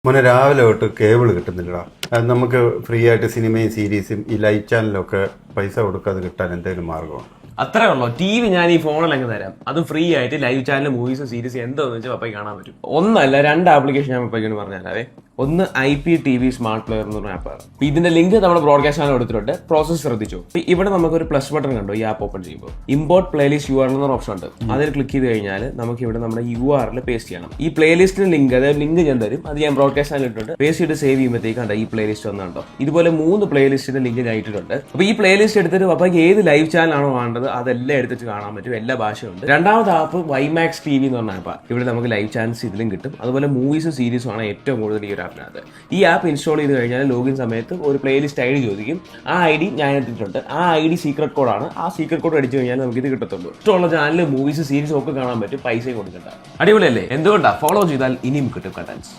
മോനെ രാവിലെ തൊട്ട് കേബിൾ കിട്ടുന്നില്ലടാ. അത് നമുക്ക് ഫ്രീ ആയിട്ട് സിനിമയും സീരീസും ഈ ലൈവ് ചാനലൊക്കെ പൈസ കൊടുക്കാതെ കിട്ടാൻ എന്തെങ്കിലും മാർഗമാണ്? അത്രേ ഉള്ളൂ. ടി വി ഞാൻ ഈ ഫോണിൽ അങ്ങ് തരാം. അത് ഫ്രീ ആയിട്ട് ലൈവ് ചാനൽ മൂവീസും സീരീസും എന്താണെന്ന് വെച്ചാൽ പപ്പയ്ക്ക് കാണാൻ പറ്റും. ഒന്നല്ല, 2 ആപ്ലിക്കേഷൻ ഞാൻ പപ്പയ്ക്ക് പറഞ്ഞുതരാവേ. ഒന്ന് IPTV സ്മാർട്ട് പ്ലെയർ എന്ന് പറഞ്ഞ ആപ്പാണ്. ഇതിന്റെ ലിങ്ക് നമ്മുടെ ബ്രോഡ്കാസ്റ്റ് ചാനൽ കൊടുത്തിട്ടുണ്ട്. പ്രോസസ് ശ്രദ്ധിച്ചു. ഇവിടെ നമുക്ക് ഒരു പ്ലസ് ബട്ടൺ കണ്ടോ ഈ ആപ്പ് ഓപ്പൺ ചെയ്യുമ്പോൾ? ഇമ്പോർട്ട് പ്ലേലിസ്റ്റ് URL എന്നൊരു ഓപ്ഷൻ ഉണ്ട്. അതിൽ ക്ലിക്ക് ചെയ്ത് കഴിഞ്ഞാൽ നമുക്ക് ഇവിടെ നമ്മുടെ URL പേസ്റ്റ് ചെയ്യണം. ഈ പ്ലേലിസ്റ്റിന് ലിങ്ക്, അതായത് ലിങ്ക് ഞാൻ തരും, അത് ഞാൻ ബ്രോഡ്കാസ്റ്റ് ചാനൽ ഇട്ടിട്ടുണ്ട്. പേസ്റ്റ് ചെയ്ത് സേവ് ചെയ്യുമ്പോഴത്തേക്ക് കണ്ടോ ഈ പ്ലേലിസ്റ്റ് വന്നുണ്ടോ. ഇതുപോലെ 3 പ്ലേലിസ്റ്റിന്റെ ലിങ്ക് ഞാൻ ഇട്ടിട്ടുണ്ട്. അപ്പോൾ ഈ പ്ലേലിസ്റ്റ് എടുത്തിട്ട് പപ്പയ്ക്ക് ഏത് ലൈവ് ചാനലാണോ വേണ്ടത് അതെല്ലാം എടുത്തിട്ട് കാണാൻ പറ്റും. എല്ലാ ഭാഷയുണ്ട്. രണ്ടാമത്തെ ആപ്പ് YMAX TV എന്ന് പറഞ്ഞ ആപ്പാണ്. ഇവിടെ നമുക്ക് ലൈവ് ചാനൽസ് ഇതിലും കിട്ടും. അതുപോലെ മൂവീസും സീരീസും ആണ് ഏറ്റവും കൂടുതൽ ഈ ഒരു ആപ്പിനകത്ത്. ഈ ആപ്പ് ഇൻസ്റ്റാൾ ചെയ്ത് കഴിഞ്ഞാൽ ലോഗിൻ സമയത്ത് ഒരു പ്ലേലിസ്റ്റ് ID ചോദിക്കും. ആ ID ഞാൻ എടുത്തിട്ടുണ്ട്. ആ ID സീക്രട്ട് കോഡാണ്. ആ സീക്രട്ട് കോഡ് അടിച്ചു കഴിഞ്ഞാൽ നമുക്ക് ഇത് കിട്ടത്തുള്ളൂ. ഇഷ്ടമുള്ള ചാനൽ മൂവീസ് സീരീസും ഒക്കെ കാണാൻ പറ്റും. പൈസയും കൊടുക്കണ്ട. അടിപൊളിയല്ലേ? എന്തുകൊണ്ടാ? ഫോളോ ചെയ്താൽ ഇനിയും കിട്ടും കണ്ടന്റ്സ്.